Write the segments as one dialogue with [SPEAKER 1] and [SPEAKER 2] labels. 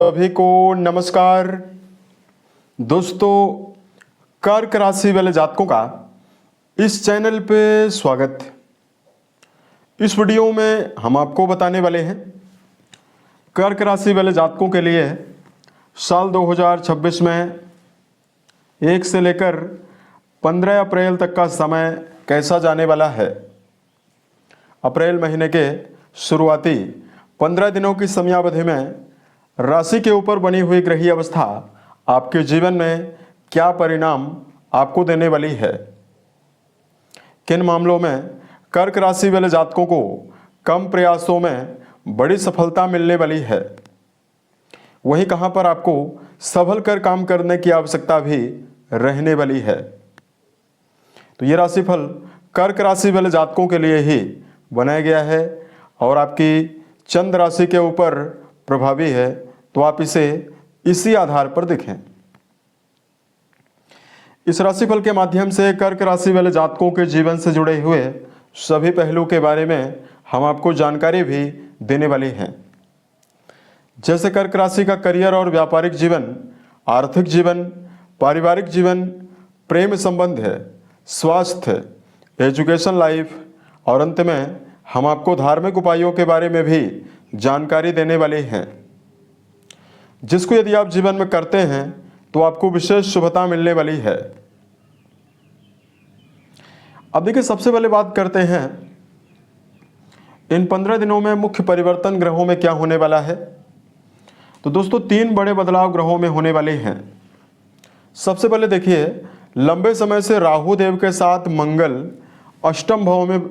[SPEAKER 1] सभी को नमस्कार दोस्तों। कर्क राशि वाले जातकों का इस चैनल पे स्वागत। इस वीडियो में हम आपको बताने वाले हैं कर्क राशि वाले जातकों के लिए साल 2026 में 1 से लेकर 15 अप्रैल तक का समय कैसा जाने वाला है। अप्रैल महीने के शुरुआती 15 दिनों की समयावधि में राशि के ऊपर बनी हुई ग्रही अवस्था आपके जीवन में क्या परिणाम आपको देने वाली है। किन मामलों में कर्क राशि वाले जातकों को कम प्रयासों में बड़ी सफलता मिलने वाली है, वहीं कहां पर आपको संभल कर काम करने की आवश्यकता भी रहने वाली है। तो ये राशिफल कर्क राशि वाले जातकों के लिए ही बनाया गया है और आपकी चंद्र राशि के ऊपर प्रभावी है, तो आप इसे इसी आधार पर देखें। इस राशिफल के माध्यम से कर्क राशि वाले जातकों के जीवन से जुड़े हुए सभी पहलू के बारे में हम आपको जानकारी भी देने वाले हैं, जैसे कर्क राशि का करियर और व्यापारिक जीवन, आर्थिक जीवन, पारिवारिक जीवन, प्रेम संबंध है, स्वास्थ्य, एजुकेशन लाइफ और अंत में हम आपको धार्मिक उपायों के बारे में भी जानकारी देने वाले हैं, जिसको यदि आप जीवन में करते हैं तो आपको विशेष शुभता मिलने वाली है। अब देखिए, सबसे पहले बात करते हैं इन 15 दिनों में मुख्य परिवर्तन ग्रहों में क्या होने वाला है। तो दोस्तों 3 बड़े बदलाव ग्रहों में होने वाले हैं। सबसे पहले देखिए, लंबे समय से राहु देव के साथ मंगल अष्टम भाव में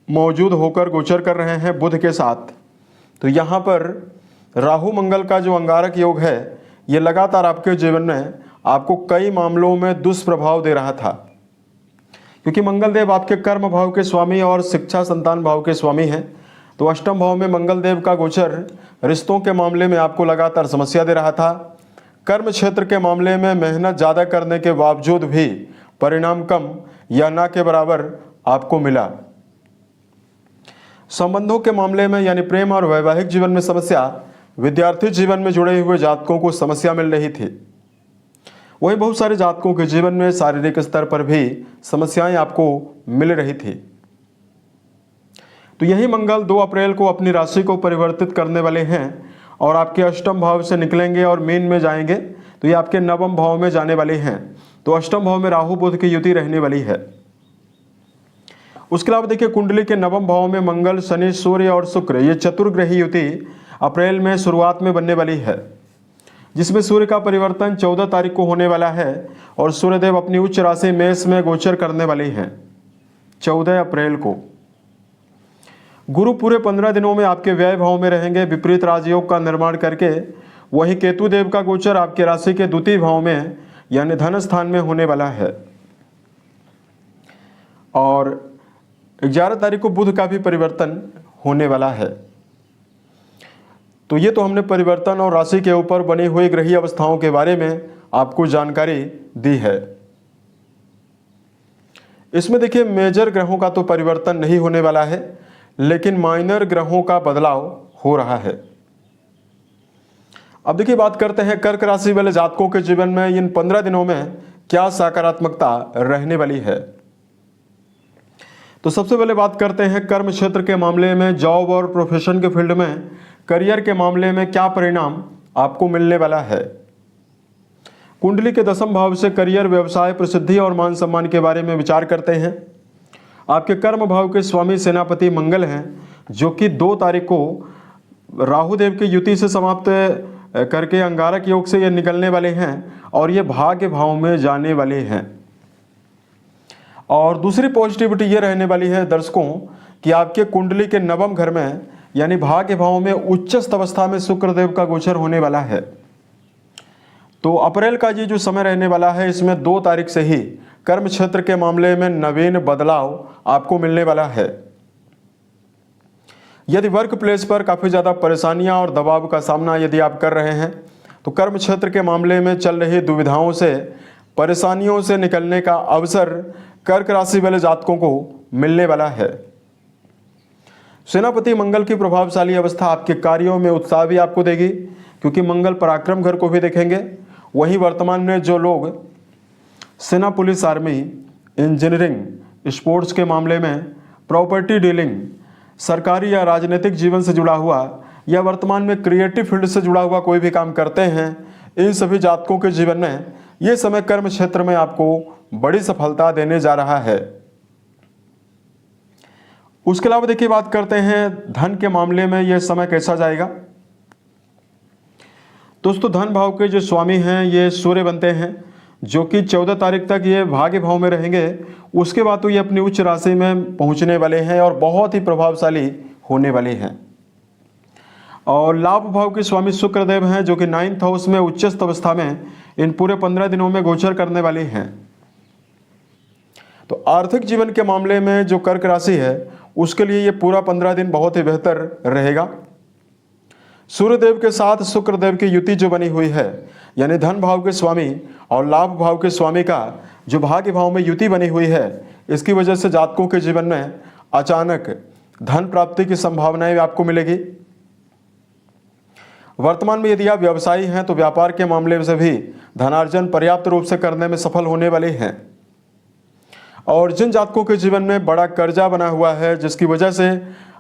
[SPEAKER 1] मौजूद होकर गोचर कर रहे हैं बुध के साथ। तो यहाँ पर राहु मंगल का जो अंगारक योग है, ये लगातार आपके जीवन में आपको कई मामलों में दुष्प्रभाव दे रहा था, क्योंकि मंगल देव आपके कर्म भाव के स्वामी और शिक्षा संतान भाव के स्वामी हैं। तो अष्टम भाव में मंगल देव का गोचर रिश्तों के मामले में आपको लगातार समस्या दे रहा था। कर्म क्षेत्र के मामले में मेहनत ज़्यादा करने के बावजूद भी परिणाम कम या ना के बराबर आपको मिला। संबंधों के मामले में यानी प्रेम और वैवाहिक जीवन में समस्या, विद्यार्थी जीवन में जुड़े हुए जातकों को समस्या मिल रही थी। वहीं बहुत सारे जातकों के जीवन में शारीरिक स्तर पर भी समस्याएं आपको मिल रही थी। तो यही मंगल 2 अप्रैल को अपनी राशि को परिवर्तित करने वाले हैं और आपके अष्टम भाव से निकलेंगे और मीन में जाएंगे। तो ये आपके नवम भाव में जाने वाले हैं। तो अष्टम भाव में राहु बुध की युति रहने वाली है। उसके अलावा देखिए, कुंडली के नवम भाव में मंगल, शनि, सूर्य और शुक्र, ये चतुर्ग्रही युति अप्रैल में शुरुआत में बनने वाली है, जिसमें सूर्य का परिवर्तन 14 तारीख को होने वाला है और सूर्यदेव अपनी उच्च राशि मेष में गोचर करने वाले हैं 14 अप्रैल को। गुरु पूरे 15 दिनों में आपके व्यय भाव में रहेंगे विपरीत राजयोग का निर्माण करके। वहीं केतु देव का गोचर आपके राशि के द्वितीय भाव में यानी धन स्थान में होने वाला है। और 11 तारीख को बुध का भी परिवर्तन होने वाला है। तो ये तो हमने परिवर्तन और राशि के ऊपर बनी हुई ग्रही अवस्थाओं के बारे में आपको जानकारी दी है। इसमें देखिए, मेजर ग्रहों का तो परिवर्तन नहीं होने वाला है, लेकिन माइनर ग्रहों का बदलाव हो रहा है। अब देखिए, बात करते हैं कर्क राशि वाले जातकों के जीवन में इन 15 दिनों में क्या सकारात्मकता रहने वाली है। तो सबसे पहले बात करते हैं कर्म क्षेत्र के मामले में, जॉब और प्रोफेशन के फील्ड में, करियर के मामले में क्या परिणाम आपको मिलने वाला है। कुंडली के 10वें भाव से करियर, व्यवसाय, प्रसिद्धि और मान सम्मान के बारे में विचार करते हैं। आपके कर्म भाव के स्वामी सेनापति मंगल हैं, जो कि 2 तारीख को राहु देव की युति से समाप्त करके अंगारक योग से ये निकलने वाले हैं और ये भाग्य भाव में जाने वाले हैं। और दूसरी पॉजिटिविटी ये रहने वाली है दर्शकों कि आपके कुंडली के 9वें घर में यानी भाग्य भाव में उच्चस्थ अवस्था में शुक्रदेव का गोचर होने वाला है। तो अप्रैल का ये जो समय रहने वाला है, इसमें 2 तारीख से ही कर्म क्षेत्र के मामले में नवीन बदलाव आपको मिलने वाला है। यदि वर्क प्लेस पर काफ़ी ज़्यादा परेशानियां और दबाव का सामना यदि आप कर रहे हैं, तो कर्म क्षेत्र के मामले में चल रही दुविधाओं से, परेशानियों से निकलने का अवसर कर्क राशि वाले जातकों को मिलने वाला है। सेनापति मंगल की प्रभावशाली अवस्था आपके कार्यों में उत्साह भी आपको देगी, क्योंकि मंगल पराक्रम घर को भी देखेंगे। वहीं वर्तमान में जो लोग सेना, पुलिस, आर्मी, इंजीनियरिंग, स्पोर्ट्स के मामले में, प्रॉपर्टी डीलिंग, सरकारी या राजनीतिक जीवन से जुड़ा हुआ या वर्तमान में क्रिएटिव फील्ड से जुड़ा हुआ कोई भी काम करते हैं, इन सभी जातकों के जीवन में ये समय कर्म क्षेत्र में आपको बड़ी सफलता देने जा रहा है। उसके अलावा देखिए बात करते हैं धन के मामले में यह समय कैसा जाएगा। दोस्तों, धन भाव के जो स्वामी हैं ये सूर्य बनते हैं, जो कि 14 तारीख तक ये भाग्य भाव में रहेंगे। उसके बाद तो ये अपनी उच्च राशि में पहुंचने वाले हैं और बहुत ही प्रभावशाली होने वाले हैं। और लाभ भाव के स्वामी शुक्रदेव हैं, जो कि 9th हाउस में उच्चस्थ अवस्था में इन पूरे 15 दिनों में गोचर करने वाले हैं। तो आर्थिक जीवन के मामले में जो कर्क राशि है उसके लिए ये पूरा 15 दिन बहुत ही बेहतर रहेगा। सूर्यदेव के साथ शुक्रदेव की युति जो बनी हुई है, यानी धन भाव के स्वामी और लाभ भाव के स्वामी का जो भाग्य भाव में युति बनी हुई है, इसकी वजह से जातकों के जीवन में अचानक धन प्राप्ति की संभावनाएं आपको मिलेगी। वर्तमान में यदि आप व्यवसायी हैं तो व्यापार के मामले से भी धनार्जन पर्याप्त रूप से करने में सफल होने वाले हैं। और जिन जातकों के जीवन में बड़ा कर्जा बना हुआ है, जिसकी वजह से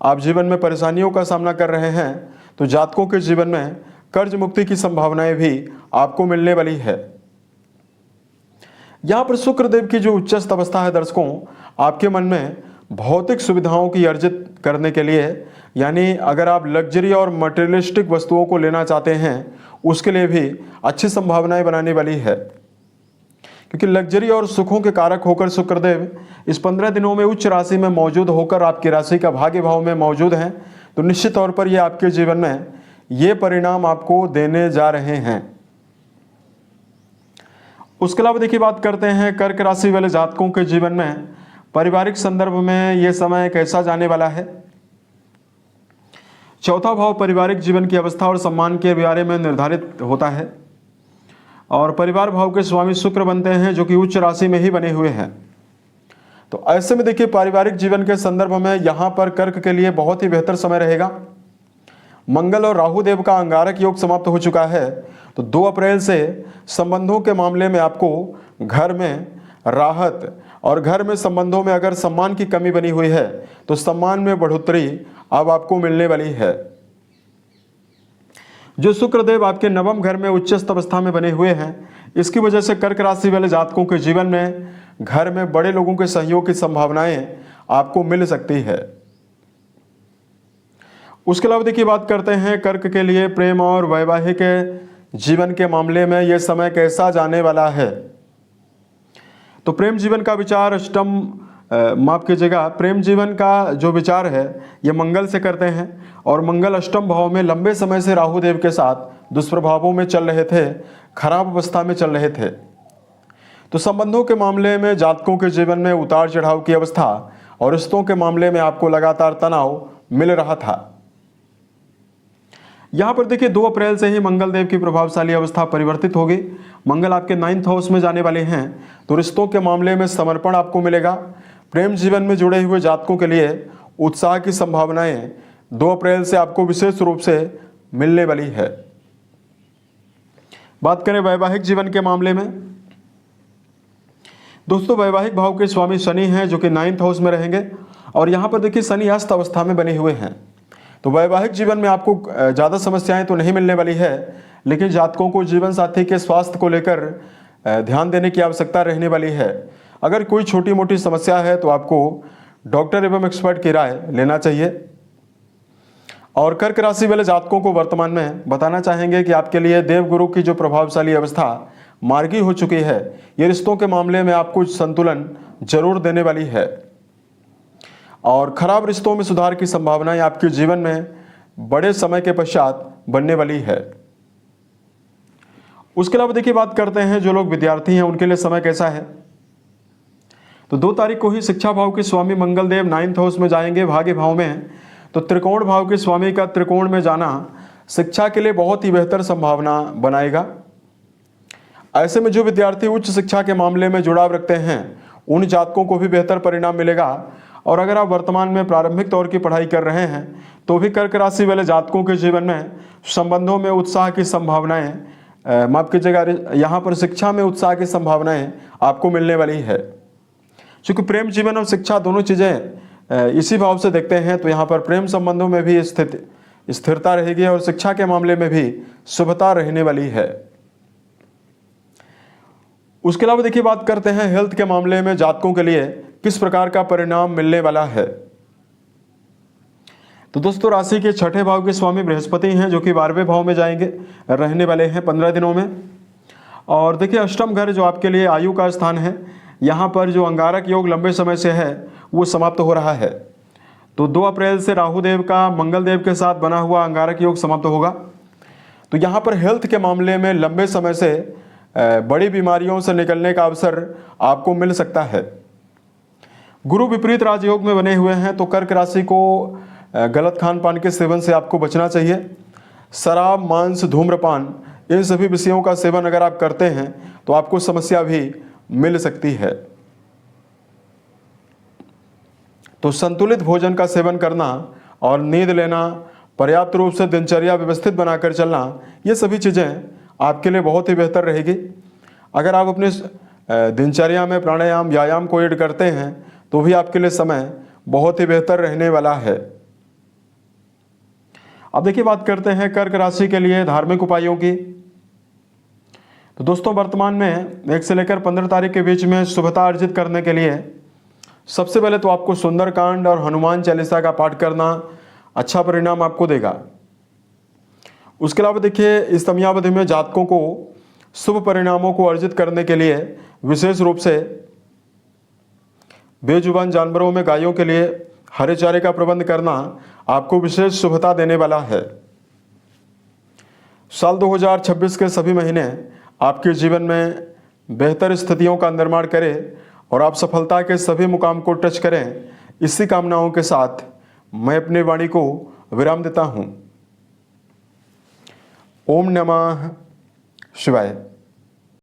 [SPEAKER 1] आप जीवन में परेशानियों का सामना कर रहे हैं, तो जातकों के जीवन में कर्ज मुक्ति की संभावनाएं भी आपको मिलने वाली है। यहां पर शुक्रदेव की जो उच्चस्थ अवस्था है दर्शकों, आपके मन में भौतिक सुविधाओं की अर्जित करने के लिए, यानी अगर आप लग्जरी और मटेरियलिस्टिक वस्तुओं को लेना चाहते हैं, उसके लिए भी अच्छी संभावनाएं बनाने वाली है। क्योंकि लग्जरी और सुखों के कारक होकर शुक्रदेव इस 15 दिनों में उच्च राशि में मौजूद होकर आपकी राशि का भाग्य भाव में मौजूद हैं, तो निश्चित तौर पर ये आपके जीवन में ये परिणाम आपको देने जा रहे हैं। उसके अलावा देखिए बात करते हैं कर्क राशि वाले जातकों के जीवन में पारिवारिक संदर्भ में यह समय कैसा जाने वाला है। चौथा भाव पारिवारिक जीवन की अवस्था और सम्मान के बारे में निर्धारित होता है और परिवार भाव के स्वामी शुक्र बनते हैं, जो कि उच्च राशि में ही बने हुए हैं। तो ऐसे में देखिए पारिवारिक जीवन के संदर्भ में यहाँ पर कर्क के लिए बहुत ही बेहतर समय रहेगा। मंगल और राहु देव का अंगारक योग समाप्त हो चुका है, तो 2 अप्रैल से संबंधों के मामले में आपको घर में राहत और घर में संबंधों में अगर सम्मान की कमी बनी हुई है तो सम्मान में बढ़ोतरी अब आपको मिलने वाली है। जो शुक्रदेव आपके नवम घर में उच्चस्थ अवस्था में बने हुए हैं, इसकी वजह से कर्क राशि वाले जातकों के जीवन में घर में बड़े लोगों के सहयोग की संभावनाएं आपको मिल सकती है। उसके अलावा देखिए बात करते हैं कर्क के लिए प्रेम और वैवाहिक जीवन के मामले में यह समय कैसा जाने वाला है। तो प्रेम जीवन का विचार अष्टम माफ कीजिएगा, प्रेम जीवन का जो विचार है ये मंगल से करते हैं और मंगल अष्टम भाव में लंबे समय से राहु देव के साथ दुष्प्रभावों में चल रहे थे, खराब अवस्था में चल रहे थे। तो संबंधों के मामले में जातकों के जीवन में उतार चढ़ाव की अवस्था और रिश्तों के मामले में आपको लगातार तनाव मिल रहा था। यहां पर देखिए 2 अप्रैल से ही मंगल देव की प्रभावशाली अवस्था परिवर्तित होगी। मंगल आपके 9th हाउस में जाने वाले हैं, तो रिश्तों के मामले में समर्पण आपको मिलेगा। प्रेम जीवन में जुड़े हुए जातकों के लिए उत्साह की संभावनाएं 2 अप्रैल से आपको विशेष रूप से मिलने वाली है। बात करें वैवाहिक जीवन के मामले में, दोस्तों वैवाहिक भाव के स्वामी शनि हैं, जो कि 9th हाउस में रहेंगे और यहाँ पर देखिए शनि अस्त अवस्था में बने हुए हैं। तो वैवाहिक जीवन में आपको ज़्यादा समस्याएं तो नहीं मिलने वाली है, लेकिन जातकों को जीवन साथी के स्वास्थ्य को लेकर ध्यान देने की आवश्यकता रहने वाली है। अगर कोई छोटी मोटी समस्या है तो आपको डॉक्टर एवं एक्सपर्ट की राय लेना चाहिए। और कर्क राशि वाले जातकों को वर्तमान में बताना चाहेंगे कि आपके लिए देवगुरु की जो प्रभावशाली अवस्था मार्गी हो चुकी है, ये रिश्तों के मामले में आपको संतुलन जरूर देने वाली है और खराब रिश्तों में सुधार की संभावनाएं आपके जीवन में बड़े समय के पश्चात बनने वाली है। उसके अलावा देखिए बात करते हैं जो लोग विद्यार्थी हैं उनके लिए समय कैसा है। तो 2 तारीख को ही शिक्षा भाव के स्वामी मंगल देव 9th हाउस में जाएंगे भाग्य भाव में। तो त्रिकोण भाव के स्वामी का त्रिकोण में जाना शिक्षा के लिए बहुत ही बेहतर संभावना बनाएगा। ऐसे में जो विद्यार्थी उच्च शिक्षा के मामले में जुड़ाव रखते हैं उन जातकों को भी बेहतर परिणाम मिलेगा और अगर आप वर्तमान में प्रारंभिक तौर की पढ़ाई कर रहे हैं तो भी कर्क राशि वाले जातकों के जीवन में संबंधों में उत्साह की संभावनाएं, माफ कीजिएगा, यहाँ पर शिक्षा में उत्साह की संभावनाएं आपको मिलने वाली है। क्योंकि प्रेम जीवन और शिक्षा दोनों चीज़ें इसी भाव से देखते हैं, तो यहाँ पर प्रेम संबंधों में भी स्थिरता रहेगी और शिक्षा के मामले में भी शुभता रहने वाली है। उसके अलावा देखिए बात करते हैं हेल्थ के मामले में जातकों के लिए किस प्रकार का परिणाम मिलने वाला है। तो दोस्तों राशि के छठे भाव के स्वामी बृहस्पति हैं जो कि 12वें भाव में जाएंगे, रहने वाले हैं 15 दिनों में। और देखिए अष्टम घर जो आपके लिए आयु का स्थान है, यहाँ पर जो अंगारक योग लंबे समय से है वो समाप्त हो रहा है। तो 2 अप्रैल से राहु देव का मंगल देव के साथ बना हुआ अंगारक योग समाप्त होगा। तो यहाँ पर हेल्थ के मामले में लंबे समय से बड़ी बीमारियों से निकलने का अवसर आपको मिल सकता है। गुरु विपरीत राजयोग में बने हुए हैं, तो कर्क राशि को गलत खान पान के सेवन से आपको बचना चाहिए। शराब, मांस, धूम्रपान, इन सभी विषयों का सेवन अगर आप करते हैं तो आपको समस्या भी मिल सकती है। तो संतुलित भोजन का सेवन करना और नींद लेना, पर्याप्त रूप से दिनचर्या व्यवस्थित बनाकर चलना, ये सभी चीज़ें आपके लिए बहुत ही बेहतर रहेगी। अगर आप अपने दिनचर्या में प्राणायाम, व्यायाम को ऐड करते हैं तो भी आपके लिए समय बहुत ही बेहतर रहने वाला है। अब देखिए बात करते हैं कर्क राशि के लिए धार्मिक उपायों की। तो दोस्तों वर्तमान में 1 से लेकर 15 तारीख के बीच में शुभता अर्जित करने के लिए सबसे पहले तो आपको सुंदरकांड और हनुमान चालीसा का पाठ करना अच्छा परिणाम आपको देगा। उसके अलावा देखिए इस समयावधि में जातकों को शुभ परिणामों को अर्जित करने के लिए विशेष रूप से बेजुबान जानवरों में गायों के लिए हरे चारे का प्रबंध करना आपको विशेष शुभता देने वाला है। साल 2026 के सभी महीने आपके जीवन में बेहतर स्थितियों का निर्माण करें और आप सफलता के सभी मुकाम को टच करें, इसी कामनाओं के साथ मैं अपनी वाणी को विराम देता हूँ। ओम नमः शिवाय।